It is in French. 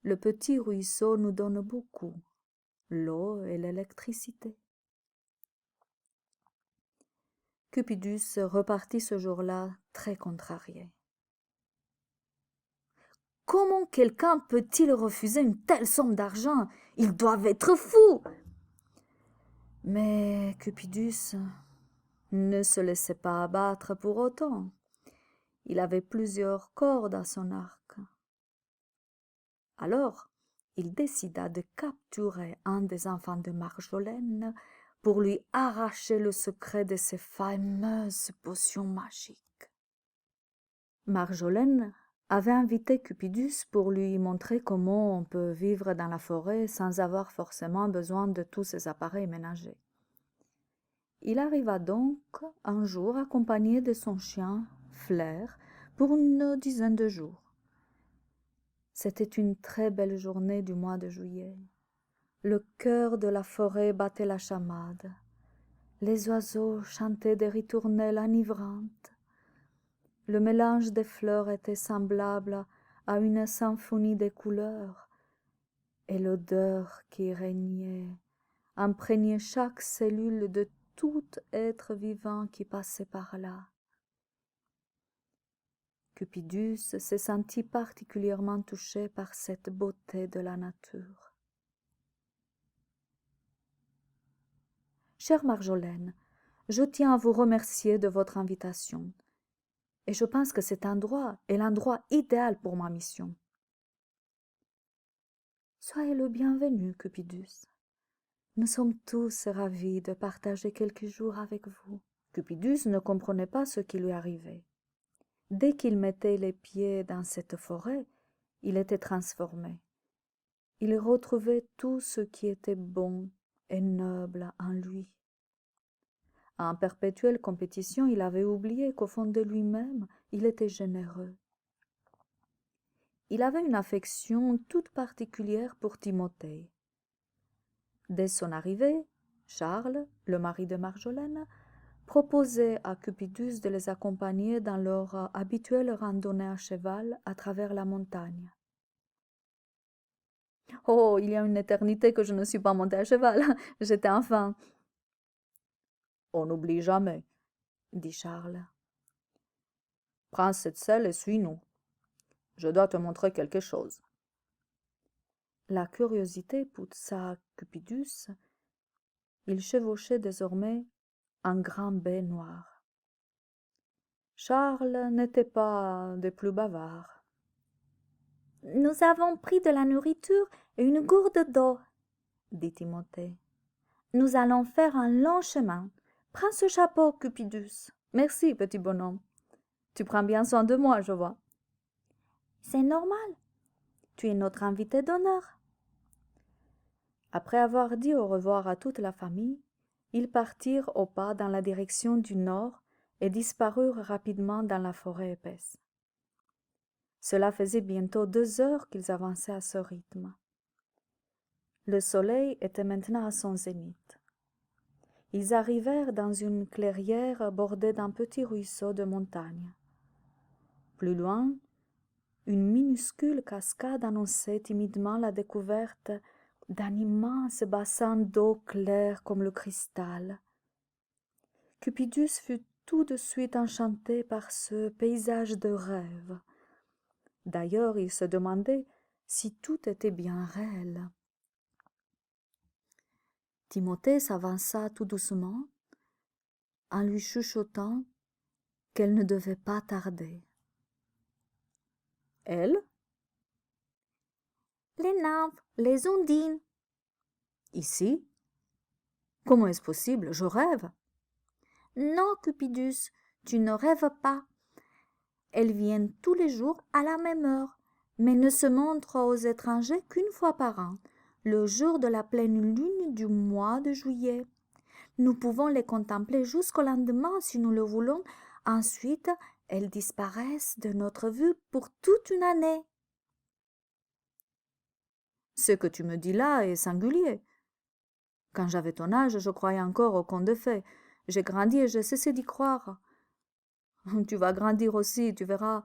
Le petit ruisseau nous donne beaucoup, l'eau et l'électricité. Cupidus repartit ce jour-là très contrarié. Comment quelqu'un peut-il refuser une telle somme d'argent? Ils doivent être fous! Mais Cupidus ne se laissait pas abattre pour autant. Il avait plusieurs cordes à son arc. Alors, il décida de capturer un des enfants de Marjolaine pour lui arracher le secret de ses fameuses potions magiques. Marjolaine avait invité Cupidus pour lui montrer comment on peut vivre dans la forêt sans avoir forcément besoin de tous ces appareils ménagers. Il arriva donc un jour accompagné de son chien, Flair, pour une dizaine de jours. C'était une très belle journée du mois de juillet. Le cœur de la forêt battait la chamade. Les oiseaux chantaient des ritournelles enivrantes. Le mélange des fleurs était semblable à une symphonie de couleurs, et l'odeur qui régnait imprégnait chaque cellule de tout être vivant qui passait par là. Cupidus se sentit particulièrement touché par cette beauté de la nature. Chère Marjolaine, je tiens à vous remercier de votre invitation, et je pense que cet endroit est l'endroit idéal pour ma mission. Soyez le bienvenu, Cupidus. Nous sommes tous ravis de partager quelques jours avec vous. Cupidus ne comprenait pas ce qui lui arrivait. Dès qu'il mettait les pieds dans cette forêt, il était transformé. Il retrouvait tout ce qui était bon et noble en lui. En perpétuelle compétition, il avait oublié qu'au fond de lui-même, il était généreux. Il avait une affection toute particulière pour Timothée. Dès son arrivée, Charles, le mari de Marjolaine, proposait à Cupidus de les accompagner dans leur habituelle randonnée à cheval à travers la montagne. « Oh, il y a une éternité que je ne suis pas montée à cheval. J'étais enfant. »« On n'oublie jamais, » dit Charles. « Prends cette selle et suis-nous. Je dois te montrer quelque chose. » La curiosité poussa Cupidus. Il chevauchait désormais un grand bey noir. Charles n'était pas des plus bavards. « Nous avons pris de la nourriture et une gourde d'eau, » dit Timothée. « Nous allons faire un long chemin. Prends ce chapeau, Cupidus. »« Merci, petit bonhomme. Tu prends bien soin de moi, je vois. »« C'est normal. Tu es notre invité d'honneur. » Après avoir dit au revoir à toute la famille, ils partirent au pas dans la direction du nord et disparurent rapidement dans la forêt épaisse. Cela faisait bientôt 2 heures qu'ils avançaient à ce rythme. Le soleil était maintenant à son zénith. Ils arrivèrent dans une clairière bordée d'un petit ruisseau de montagne. Plus loin, une minuscule cascade annonçait timidement la découverte d'un immense bassin d'eau claire comme le cristal. Cupidus fut tout de suite enchanté par ce paysage de rêve. D'ailleurs, il se demandait si tout était bien réel. Timothée s'avança tout doucement, en lui chuchotant qu'elle ne devait pas tarder. Elle? Les nymphes, les ondines. Ici? Comment est-ce possible? Je rêve. Non, Cupidus, tu ne rêves pas. Elles viennent tous les jours à la même heure, mais ne se montrent aux étrangers qu'une fois par an, le jour de la pleine lune du mois de juillet. Nous pouvons les contempler jusqu'au lendemain si nous le voulons. Ensuite, elles disparaissent de notre vue pour toute une année. Ce que tu me dis là est singulier. Quand j'avais ton âge, je croyais encore aux contes de fées. J'ai grandi et j'ai cessé d'y croire. Tu vas grandir aussi, tu verras.